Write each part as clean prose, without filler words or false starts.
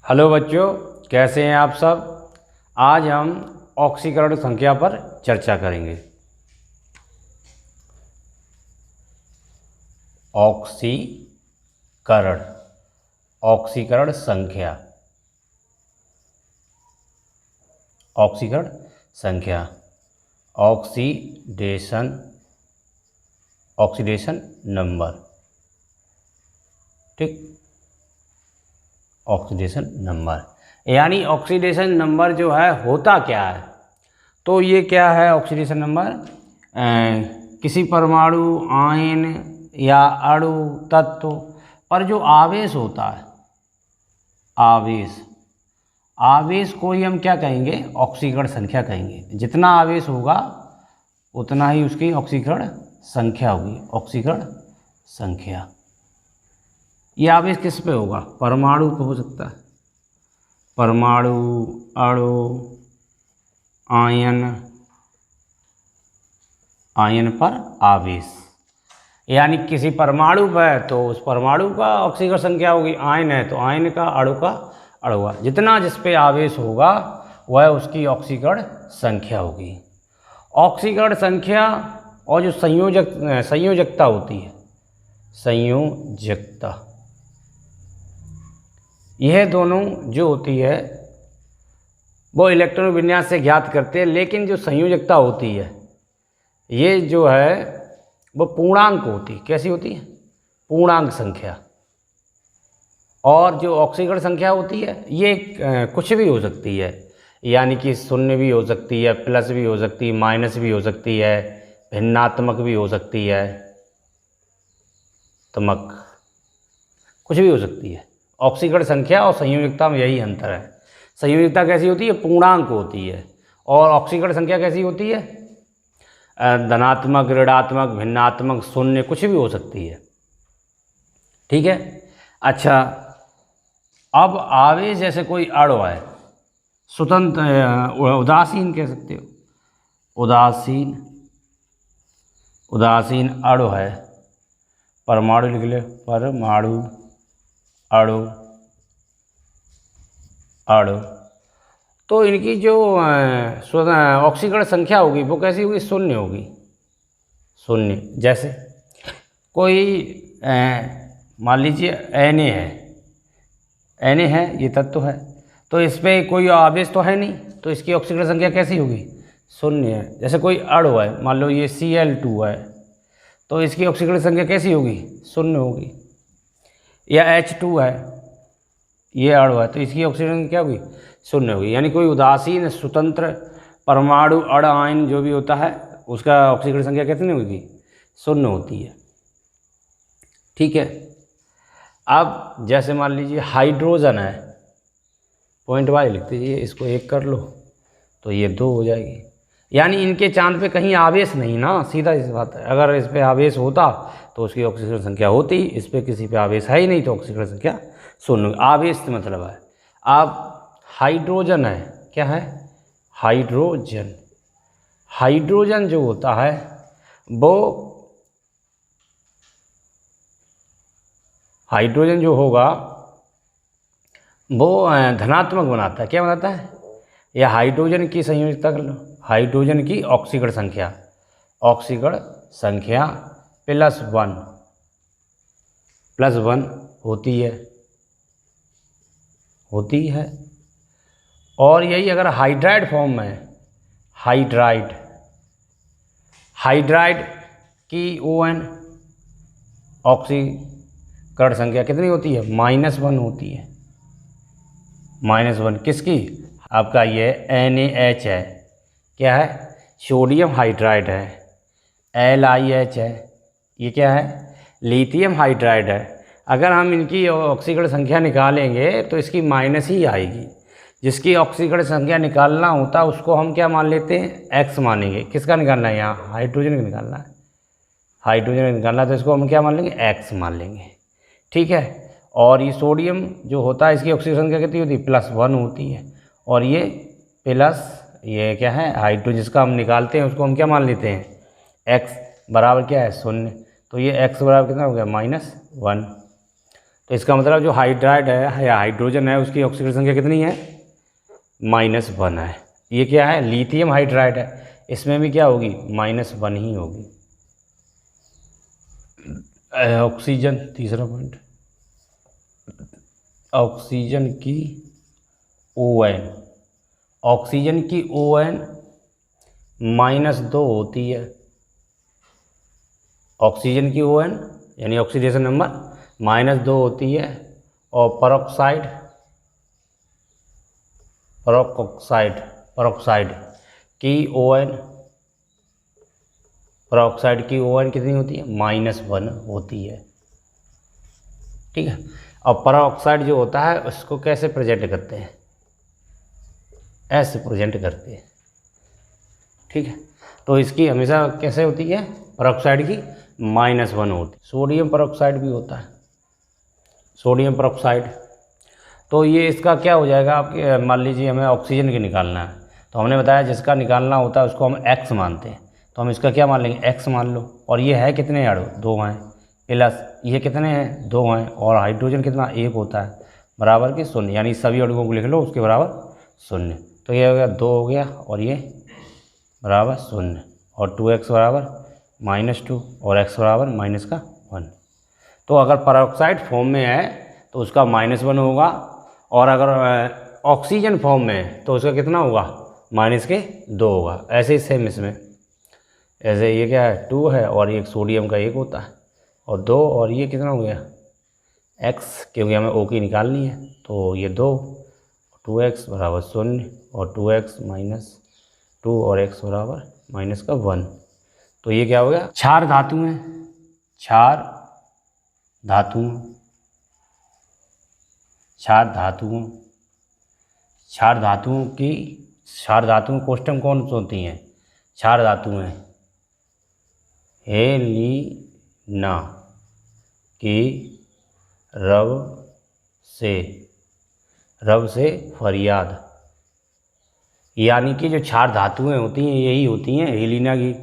Hello बच्चों, कैसे हैं आप सब। आज हम ऑक्सीकरण संख्या पर चर्चा करेंगे। ऑक्सीकरण ऑक्सीकरण संख्या ऑक्सीकरण संख्या ऑक्सीडेशन नंबर। ठीक, ऑक्सीडेशन नंबर यानी ऑक्सीडेशन नंबर जो है होता क्या है। तो ये क्या है ऑक्सीडेशन नंबर? किसी परमाणु, आयन या अणु तत्व पर जो आवेश होता है, आवेश को ही हम क्या कहेंगे? ऑक्सीकरण संख्या कहेंगे। जितना आवेश होगा उतना ही उसकी ऑक्सीकरण संख्या होगी। ऑक्सीकरण संख्या ये आवेश किस पे होगा? परमाणु पे हो सकता है, परमाणु, अणु, आयन पर आवेश। यानी किसी परमाणु पर तो उस परमाणु का ऑक्सीकरण संख्या होगी, आयन है तो आयन का, अणु का अणु का। जितना जिस पे आवेश होगा वह उसकी ऑक्सीकरण संख्या होगी। ऑक्सीकरण संख्या और जो संयोजकता होती है, संयोजकता, यह दोनों जो होती है वो इलेक्ट्रॉन विन्यास से ज्ञात करते हैं। लेकिन जो संयोजकता होती है ये जो है वो पूर्णांक होती है। कैसी होती है? पूर्णांक संख्या। और जो ऑक्सीकरण संख्या होती है ये कुछ भी हो सकती है, यानी कि शून्य भी हो सकती है, प्लस भी हो सकती है, माइनस भी हो सकती है, भिन्नात्मक भी हो सकती है, तमक, कुछ भी हो सकती है। ऑक्सीकरण संख्या और संयोजकता में यही अंतर है। संयोजकता कैसी होती है? पूर्णांक होती है। और ऑक्सीकरण संख्या कैसी होती है? धनात्मक, ऋणात्मक, भिन्नात्मक, शून्य, कुछ भी हो सकती है। ठीक है। अच्छा, अब आवेश जैसे कोई अणु है, स्वतंत्र, उदासीन कह सकते हो, उदासीन अणु है, परमाणु लिख ले, परमाणु, अणु, तो इनकी जो ऑक्सीकरण संख्या होगी वो कैसी होगी? शून्य होगी। शून्य। जैसे कोई मान लीजिए Na है, ये तत्व है, तो इस पर कोई आवेश तो है नहीं, तो इसकी ऑक्सीकरण संख्या कैसी होगी? शून्य है। जैसे कोई अणु है, मान लो ये Cl2 है, तो इसकी ऑक्सीकरण संख्या कैसी होगी? शून्य होगी। या H2 है, ये अणु है, तो इसकी ऑक्सीकरण संख्या क्या होगी? शून्य होगी। यानी कोई उदासीन स्वतंत्र परमाणु, अणु, आयन जो भी होता है उसका ऑक्सीकरण संख्या कितनी होगी? शून्य होती है। ठीक है। अब जैसे मान लीजिए हाइड्रोजन है, पॉइंट वाइज लिख दीजिए, इसको 1 कर लो तो ये 2 हो जाएगी। यानी इनके चांद पे कहीं आवेश नहीं ना, सीधा इस बात है। अगर इस पे आवेश होता तो उसकी ऑक्सीकरण संख्या होती, इस पे किसी पे आवेश है ही नहीं तो ऑक्सीकरण संख्या शून्य। आवेश से मतलब है। अब हाइड्रोजन है, क्या है? हाइड्रोजन जो होता है वो, हाइड्रोजन जो होगा वो धनात्मक बनाता है। क्या बनाता है? या हाइड्रोजन की संयोजकता कर लो, हाइड्रोजन की ऑक्सीकरण संख्या +1 होती है। और यही अगर हाइड्राइड फॉर्म में, हाइड्राइड की ON ऑक्सीकरण संख्या कितनी होती है? -1 होती है। -1 किसकी? आपका ये NaH है, क्या है? सोडियम हाइड्राइड है। LiH है, ये क्या है? लिथियम हाइड्राइड है। अगर हम इनकी ऑक्सीकरण संख्या निकालेंगे तो इसकी माइनस ही आएगी। जिसकी ऑक्सीकरण संख्या निकालना होता है उसको हम क्या मान लेते हैं? X मानेंगे। किसका निकालना है? यहाँ हाइड्रोजन का निकालना है। हाइड्रोजन का निकालना है तो इसको हम क्या मान लेंगे? X मान लेंगे। ठीक है। और ये सोडियम जो होता है इसकी ऑक्सीकरण संख्या कितनी होती है? +1 होती है। और ये ये क्या है? हाइड्रोजन जिसका हम निकालते हैं उसको हम क्या मान लेते हैं? X बराबर क्या है? 0। तो ये X बराबर कितना हो गया? -1। तो इसका मतलब जो हाइड्राइड है या हाइड्रोजन है उसकी ऑक्सीकरण संख्या कितनी है, -1 है। ये क्या है, लिथियम हाइड्राइड है, इसमें भी क्या होगी, -1 ही होगी। ऑक्सीजन, तीसरा पॉइंट, ऑक्सीजन की ON, ऑक्सीजन की ON -2 होती है। ऑक्सीजन की ON यानी ऑक्सीडेशन नंबर -2 होती है। और परऑक्साइड की ON, परऑक्साइड की ON कितनी होती है, -1 होती है। ठीक है। और परऑक्साइड जो होता है उसको कैसे प्रेजेंट करते हैं, ऐसे प्रेजेंट करते हैं। ठीक है। तो इसकी हमेशा कैसे होती है, परऑक्साइड की -1 होती है। सोडियम परऑक्साइड भी होता है, सोडियम परऑक्साइड। तो ये इसका क्या हो जाएगा, आपके मान लीजिए हमें ऑक्सीजन की निकालना है, तो हमने बताया जिसका निकालना होता है उसको हम X मानते हैं, तो हम इसका क्या मान लेंगे, X मान लो। और ये है कितने अणु, 2 हैं, प्लस ये कितने हैं, 2 हैं, और हाइड्रोजन कितना, 1 होता है, बराबर के 0, यानी सभी अणुओं को लिख लो उसके बराबर 0। तो ये हो गया 2 हो गया, और ये बराबर 0, और 2x बराबर -2, और x बराबर -1। तो अगर परऑक्साइड फॉर्म में है तो उसका -1 होगा, और अगर ऑक्सीजन फॉर्म में है तो उसका कितना होगा, -2 होगा। ऐसे ही सेम इसमें, ऐसे ये क्या है, 2 है, और ये सोडियम का 1 होता है, और 2, और ये कितना हो गया, x, क्योंकि हमें O की निकालनी है, तो ये 2, 2x बराबर 0, और 2x -2, और x बराबर -1। तो ये क्या हो गया, क्षार धातु हैं, क्षार धातुओं, क्षार धातुओं, क्षार धातुओं की, क्षार धातुओं कोष्टक कौन सी होती हैं, क्षार धातुएं, हेलिना की रब से फरियाद, यानी कि जो क्षार धातुएं होती हैं यही होती हैं हेलिना की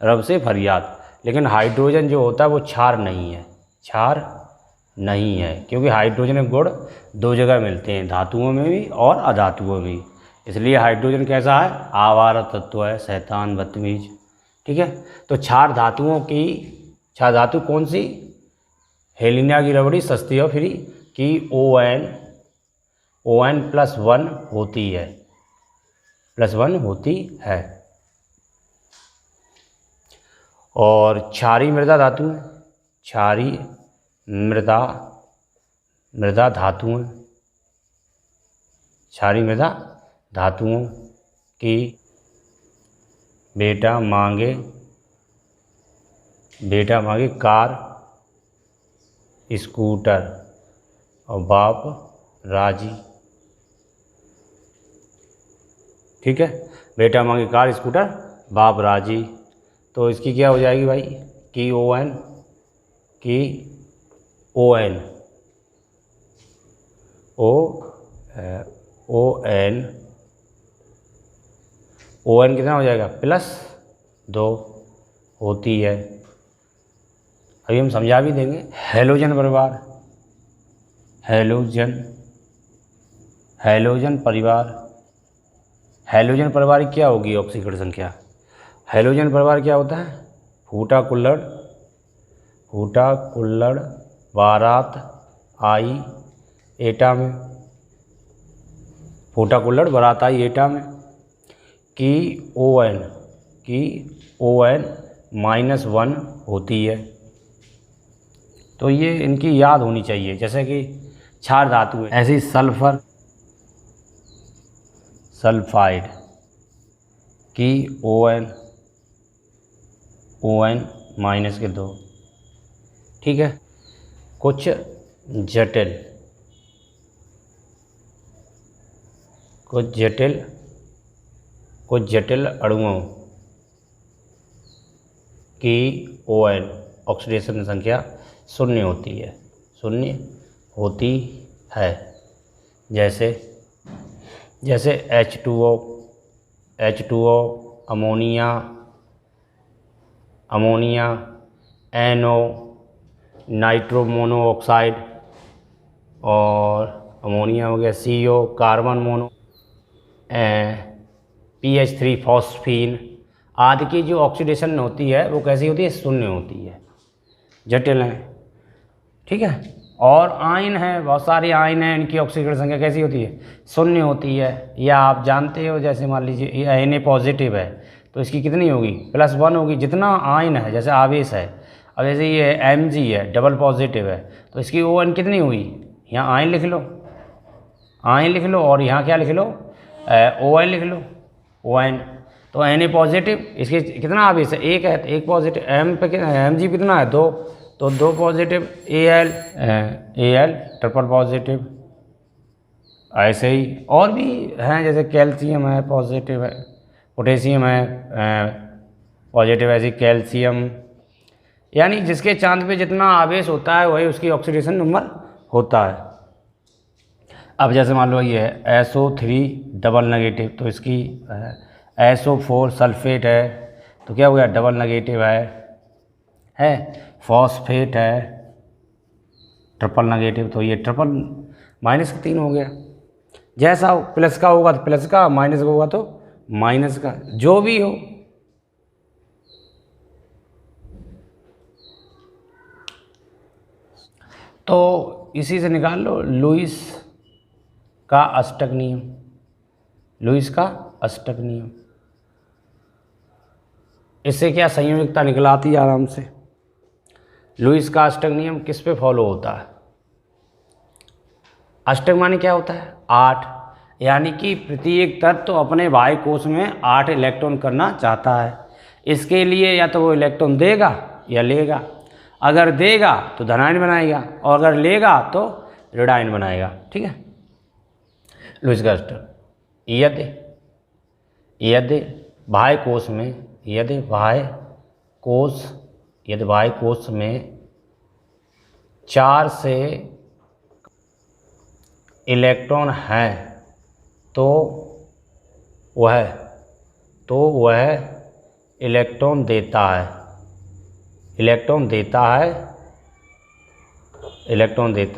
रब से फरियाद। लेकिन हाइड्रोजन जो होता है वो क्षार नहीं है, क्षार नहीं है, क्योंकि हाइड्रोजन के गुण 2 जगह मिलते हैं, धातुओं में भी और अधातुओं में भी। इसलिए हाइड्रोजन कैसा है, आवारा तत्व है, शैतान, बदतमीज। ठीक है। तो क्षार धातुओं की, क्षार धातु कौन सी, हेलिना की रबड़ी सस्ती और फ्री की ON +1 होती है, +1 होती है। और क्षारीय मृदा धातु है, क्षारीय मृदा धातुएं, क्षारीय मृदा धातुओं की बेटा मांगे कार, स्कूटर, और बाप राजी। ठीक है। बेटा मांगे कार, स्कूटर, बाप राजी। तो इसकी क्या हो जाएगी भाई, की ON कितना हो जाएगा, +2 होती है। अभी हम समझा भी देंगे। हैलोजन परिवार, हैलोजन परिवार की क्या होगी ऑक्सीकरण संख्या, हैलोजन परिवार क्या होता है, फूटा कुल्हड़ बारात आई एटा में, फूटा कुल्हड़ बारात आई एटा में, की ON -1 होती है। तो ये इनकी याद होनी चाहिए, जैसे कि क्षार धातु है, ऐसे ही सल्फाइड की ON -2। ठीक है। कुछ जटिल अणुओं की ON ऑक्सीडेशन संख्या 0 होती है, जैसे H2O, ammonia, NO, nitro monoxide, और अमोनिया हो गया CO, carbon mono, PH3 phosphine आदि की जो ऑक्सीडेशन होती है वो कैसी होती है, शून्य होती है, जटिल है, ठीक है। और आयन है, बहुत सारे आयन हैं, इनकी ऑक्सीकरण संख्या कैसी होती है, शून्य होती है। या आप जानते हो जैसे मान लीजिए ये Na पॉजिटिव है तो इसकी कितनी होगी, +1 होगी। जितना आयन है जैसे आवेश है, अब जैसे ये Mg है डबल पॉजिटिव है तो इसकी ON कितनी हुई, यहाँ आयन लिख लो, आयन लिख लो, और यहाँ क्या लिख लो, ON लिख लो, ON। तो Na पॉजिटिव, इसके कितना आवेश है, एक है, तो एक पॉजिटिव, M पे Mg कितना है, 2, तो 2 पॉजिटिव, Al ट्रिपल पॉजिटिव। ऐसे ही और भी हैं, जैसे कैल्शियम है पॉजिटिव है, पोटेशियम है पॉजिटिव, ऐसे कैल्शियम। यानी जिसके चांद पे जितना आवेश होता है वही उसकी ऑक्सीडेशन नंबर होता है। अब जैसे मान लो ये है SO3 डबल नेगेटिव, तो इसकी SO4 सल्फेट है तो क्या हो गया, डबल नेगेटिव है। फॉस्फेट है ट्रिपल नेगेटिव, तो ये ट्रिपल -3 हो गया। जैसा प्लस का होगा तो प्लस का, माइनस का होगा तो माइनस का, जो भी हो। तो इसी से निकाल लो लुईस का अष्टक नियम, लुईस का अष्टक नियम। इससे क्या संयोजकता निकल आती है आराम से। लुईस का अष्टक नियम किस पे फॉलो होता है, अष्टक माने क्या होता है, 8, यानी कि प्रत्येक तत्व अपने बाह्य कोश में 8 इलेक्ट्रॉन करना चाहता है। इसके लिए या तो वो इलेक्ट्रॉन देगा या लेगा। अगर देगा तो धनायन बनाएगा और अगर लेगा तो ऋणायन बनाएगा, ठीक है। लुईस का अष्टक, यदि बाह्य कोश में, यदि बाह्य कोश में 4 से इलेक्ट्रॉन हैं तो वह इलेक्ट्रॉन देता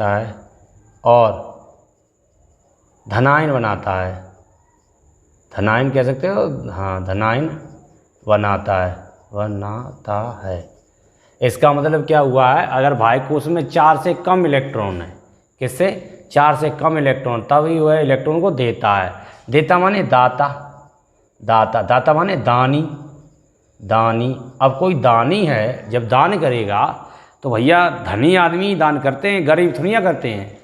है, और धनायन बनाता है, धनायन कह सकते हो, हाँ धनायन बनाता है। इसका मतलब क्या हुआ है, अगर बाह्य कोश में 4 से कम इलेक्ट्रॉन है, किससे, 4 से कम इलेक्ट्रॉन, तभी वह इलेक्ट्रॉन को देता है। देता माने दाता माने दानी। अब कोई दानी है, जब दान करेगा तो भैया धनी आदमी ही दान करते हैं, गरीब थोड़िया करते हैं,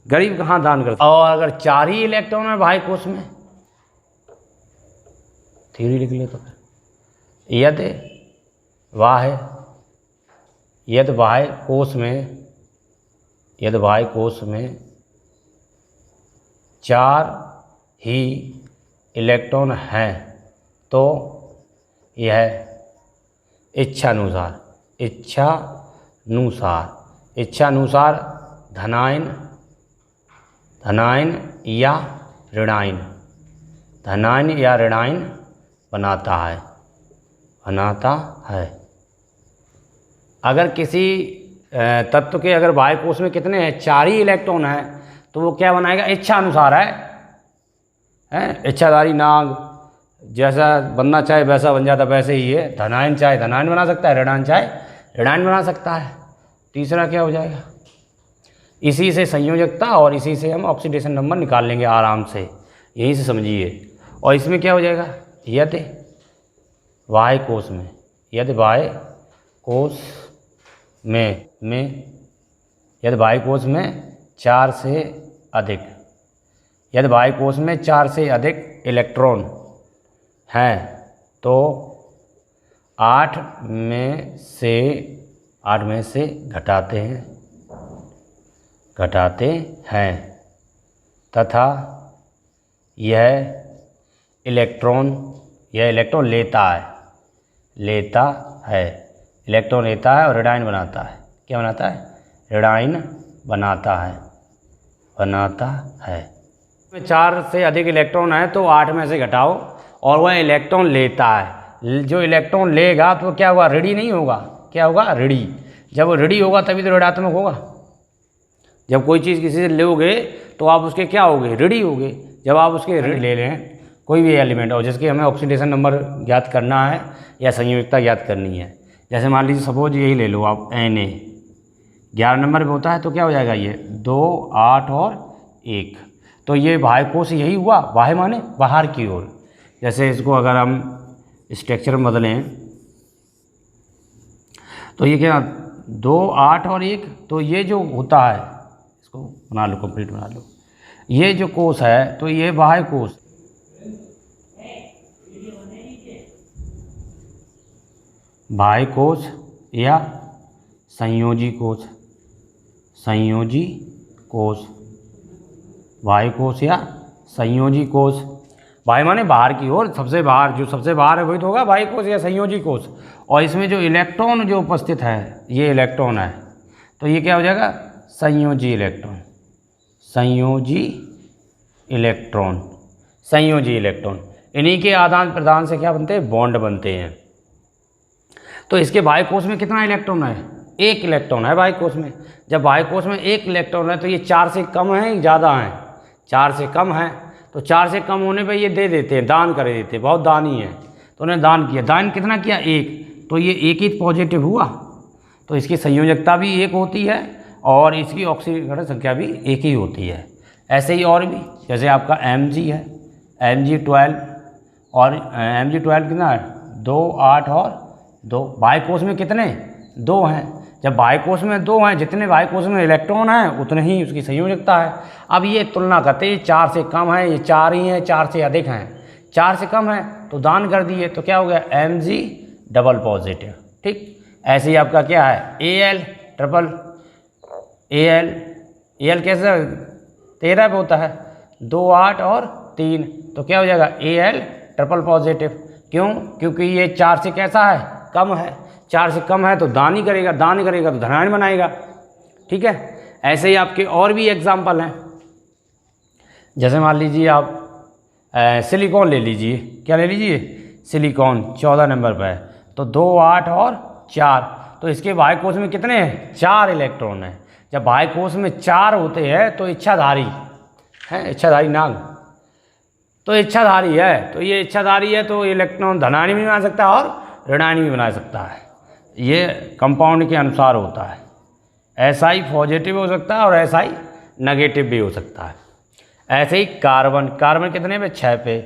गरीब कहाँ दान करते हैं। और अगर 4 ही इलेक्ट्रॉन है बाह्य कोश में, थ्योरी लिख ले तो फिर, यदि बाह्य कोश में 4 ही इलेक्ट्रॉन हैं तो यह इच्छानुसार धनायन या ऋणायन बनाता है। अगर किसी तत्व के अगर बाह्य कोश में कितने हैं, 4 ही इलेक्ट्रॉन हैं, तो वो क्या बनाएगा, इच्छा अनुसार है, इच्छाधारी नाग, जैसा बनना चाहे वैसा बन जाता, वैसे ही है। धनायन चाहे धनायन बना सकता है, ऋणायन चाहे ऋणायन बना सकता है। तीसरा क्या हो जाएगा, इसी से संयोजकता और इसी से हम ऑक्सीडेशन नंबर निकाल लेंगे आराम से, यहीं से समझिए। और इसमें क्या हो जाएगा, यदि बाह्य कोश में 4 से अधिक इलेक्ट्रॉन हैं तो 8 में से घटाते हैं तथा यह इलेक्ट्रॉन लेता है और ऋणायन बनाता है। क्या बनाता है, ऋणायन बनाता है। 4 से अधिक इलेक्ट्रॉन है तो 8 में से घटाओ और वह इलेक्ट्रॉन लेता है। जो इलेक्ट्रॉन लेगा तो क्या होगा, ऋणी नहीं होगा, क्या होगा, ऋणी। जब वो ऋणी होगा तभी तो ऋणात्मक होगा। जब कोई चीज़ किसी से लोगे तो आप उसके क्या होगे, ऋणी होगे। जब आप उसके ऋण ले लें कोई भी एलिमेंट और जिसके हमें ऑक्सीडेशन नंबर ज्ञात करना है या संयोजकता ज्ञात करनी है, जैसे मान लीजिए सपोज यही ले लो आप Na 11 नंबर पे होता है, तो क्या हो जाएगा ये 2, 8 और 1। तो ये बाह्य कोश यही हुआ, बाह्य माने बाहर की ओर। जैसे इसको अगर हम स्ट्रक्चर में बदलें तो ये क्या 2, 8 और 1, तो ये जो होता है इसको बना लो, कंप्लीट बना लो। ये जो कोश है तो ये बाह्य कोश, बाह्य कोश या संयोजी कोश, संयोजी कोश, बाह्य कोश या संयोजी कोश। बाह्य माने बाहर की ओर, सबसे बाहर, जो सबसे बाहर है वही तो होगा बाह्य कोश या संयोजी कोश। और इसमें जो इलेक्ट्रॉन जो उपस्थित है, ये इलेक्ट्रॉन है, तो ये क्या हो जाएगा संयोजी इलेक्ट्रॉन, संयोजी इलेक्ट्रॉन, संयोजी इलेक्ट्रॉन। इन्हीं के आदान प्रदान से क्या बनते हैं, बॉन्ड बनते हैं। तो इसके बाह्य कोश में कितना इलेक्ट्रॉन है, 1 इलेक्ट्रॉन है बाह्य कोश में। जब बाह्य कोश में 1 इलेक्ट्रॉन है तो ये 4 से कम है, ज़्यादा है, 4 से कम है। तो 4 से कम होने पे ये दे देते हैं, दान कर देते हैं, बहुत दानी है, तो उन्हें दान किया। दान कितना किया, 1, तो ये 1 ही पॉजिटिव हुआ, तो इसकी संयोजकता भी 1 होती है और इसकी ऑक्सीकरण संख्या भी 1 ही होती है। ऐसे ही और भी, जैसे आपका Mg है, Mg12, और Mg12 कितना है 2, 8 और 2। बाह्य कोश में कितने, 2 हैं। जब बाह्य कोश में 2 हैं, जितने बाह्य कोश में इलेक्ट्रॉन हैं उतने ही उसकी संयोजकता है। अब ये तुलना करते हैं, 4 से कम है, ये 4 ही हैं, 4 से अधिक हैं। 4 से कम है तो दान कर दिए, तो क्या हो गया Mg डबल पॉजिटिव। ठीक, ऐसे ही आपका क्या है Al ट्रिपल, Al कैसे 13 पे होता है, 2, 8 और 3, तो क्या हो जाएगा Al ट्रिपल पॉजिटिव। क्यों, क्योंकि ये 4 से कैसा है, कम है। 4 से कम है तो दान ही करेगा, दान करेगा तो धनायन बनाएगा। ठीक है, ऐसे ही आपके और भी एग्जाम्पल हैं। जैसे मान लीजिए आप सिलिकॉन ले लीजिए, क्या ले लीजिए, सिलिकॉन 14 नंबर पर है, तो 2, 8 और 4, तो इसके बाह्य कोश में कितने हैं, 4 इलेक्ट्रॉन हैं। जब बाह्य कोश में 4 होते हैं तो इच्छाधारी है, इच्छाधारी नाग, तो इच्छाधारी है, तो ये इच्छाधारी है तो इलेक्ट्रॉन धनायन भी बना सकता है और ऋणायन भी बना सकता है। ये कंपाउंड के अनुसार होता है, SI पॉजिटिव हो सकता है और SI नेगेटिव भी हो सकता है। ऐसे ही कार्बन, कार्बन कितने पे, 6 पे,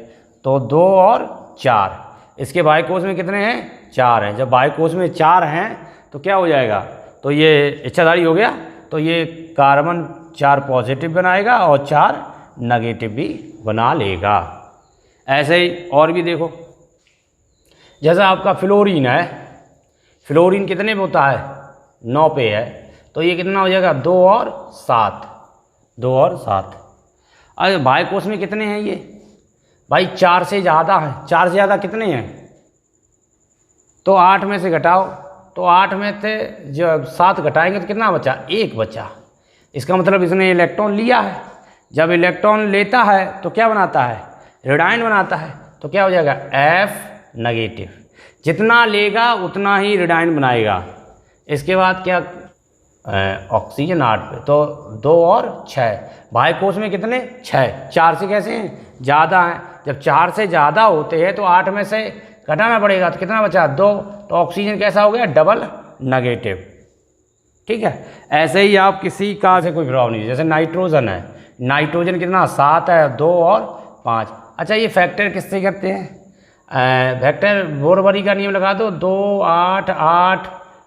तो 2 और 4, इसके बाह्य कोश में कितने हैं, 4 हैं। जब बाह्य कोश में 4 हैं तो क्या हो जाएगा, तो ये इच्छाधारी हो गया, तो ये कार्बन 4 पॉजिटिव बनाएगा और 4 नेगेटिव भी बना लेगा। ऐसे ही और भी देखो, जैसा आपका फ्लोरीन है, फ्लोरीन कितने पे होता है, 9 पे है, तो ये कितना हो जाएगा 2 और 7, 2 और 7। अरे बाह्य कोश में कितने हैं ये भाई, 4 से ज़्यादा हैं। 4 से ज़्यादा कितने हैं, तो 8 में से घटाओ, तो 8 में से जब 7 घटाएंगे तो कितना बचा, 1 बचा। इसका मतलब इसने इलेक्ट्रॉन लिया है। जब इलेक्ट्रॉन लेता है तो क्या बनाता है, ऋणायन बनाता है, तो क्या हो जाएगा F नेगेटिव। जितना लेगा उतना ही ऋणायन बनाएगा। इसके बाद क्या, ऑक्सीजन 8 पे, तो 2 और 6, बाह्य कोश में कितने, 6, 4 से कैसे हैं, ज़्यादा हैं। जब 4 से ज़्यादा होते हैं तो 8 में से घटाना पड़ेगा, तो कितना बचा, 2, तो ऑक्सीजन कैसा हो गया, डबल नेगेटिव। ठीक है, ऐसे ही आप किसी का से कोई प्रभाव नहीं, जैसे नाइट्रोजन है, नाइट्रोजन कितना 7 है, 2 और 5। अच्छा, ये फैक्टर किससे करते हैं, फैक्टर बोरबरी का नियम लगा दो, 2, 8, 8,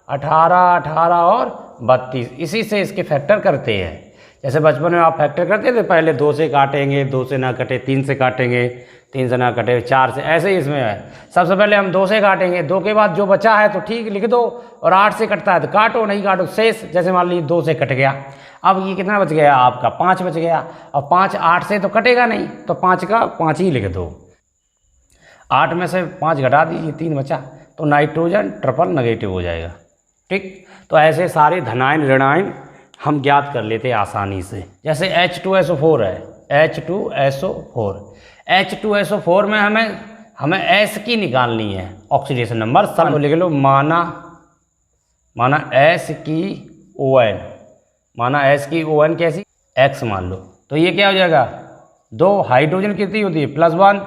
18, 18 और 32, इसी से इसके फैक्टर करते हैं। जैसे बचपन में आप फैक्टर करते थे, पहले 2 से काटेंगे, 2 से ना कटे, 3 से काटेंगे, 3 से ना कटे, 4 से, ऐसे ही इसमें है। सबसे पहले हम 2 से काटेंगे, 2 के बाद जो बचा है तो ठीक लिख दो, और 8 से कटता है तो काटो, नहीं काटो शेष। जैसे मान लीजिए 2 से कट गया, अब ये कितना बच गया आपका, 5 बच गया। अब 5 8 से तो कटेगा नहीं, तो 5 का 5 ही लिख दो। 8 में से 5 घटा दीजिए, 3 बचा, तो नाइट्रोजन ट्रिपल नेगेटिव हो जाएगा। ठीक, तो ऐसे सारे धनायन ऋणायन हम ज्ञात कर लेते हैं आसानी से। जैसे H2SO4 है, H2SO4, H2SO4 में हमें S की निकालनी है, ऑक्सीडेशन नंबर सब लिख लो, माना S की ON, माना एस की ON कैसी, एक्स मान लो, तो ये क्या हो जाएगा, 2 हाइड्रोजन कितनी होती है +1,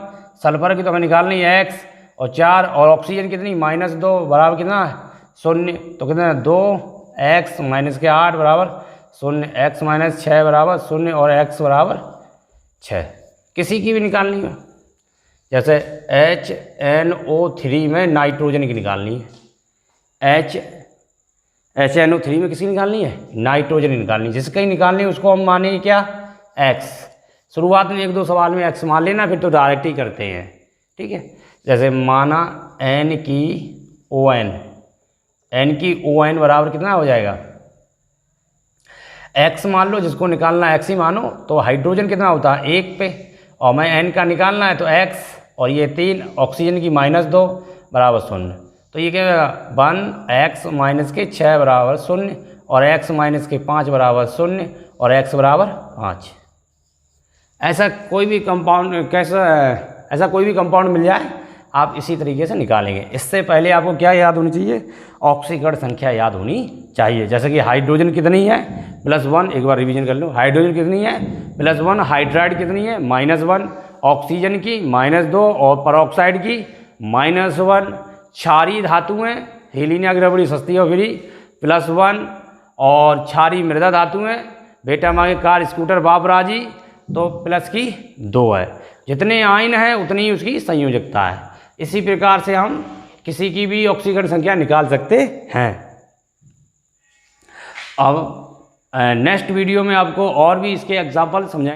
सल्फर की तो हमें निकालनी है x, और 4 और ऑक्सीजन कितनी -2 बराबर कितना 0, तो कितना 2x - 8 बराबर 0, x - 6 बराबर 0 और x बराबर 6। किसी की भी निकालनी हो, जैसे HNO3 में नाइट्रोजन की निकालनी है, HNO3 में किसकी निकालनी है, नाइट्रोजन की निकालनी है। जिसकी निकालनी है उसको हम मानेंगे क्या, x। शुरुआत में 1-2 सवाल में x मान लेना, फिर तो डायरेक्ट ही करते हैं, ठीक है। जैसे माना N की ON बराबर कितना हो जाएगा, x मान लो, जिसको निकालना है x ही मानो, तो हाइड्रोजन कितना होता है 1 पे, और मैं N का निकालना है तो x, और ये 3 ऑक्सीजन की -2 बराबर 0, तो ये क्या होगा 1x - 6 बराबर 0, और x - 5 बराबर 0, और x बराबर 5। ऐसा कोई भी कंपाउंड मिल जाए आप इसी तरीके से निकालेंगे। इससे पहले आपको क्या याद होनी चाहिए, ऑक्सीकरण संख्या याद होनी चाहिए। जैसे कि हाइड्रोजन कितनी है +1, एक बार रिवीजन कर लो, हाइड्रोजन कितनी है +1, हाइड्राइड कितनी है -1, ऑक्सीजन की -2, और परऑक्साइड की -1, क्षारीय धातुएं हेलिना की रबड़ी सस्ती और फ्री +1, और क्षारीय मृदा धातुएं बेटा मांगे कार स्कूटर बाबराजी तो +2 है। जितने आयन है उतनी ही उसकी संयोजकता है। इसी प्रकार से हम किसी की भी ऑक्सीकरण संख्या निकाल सकते हैं। अब नेक्स्ट वीडियो में आपको और भी इसके एग्जाम्पल समझाएंगे।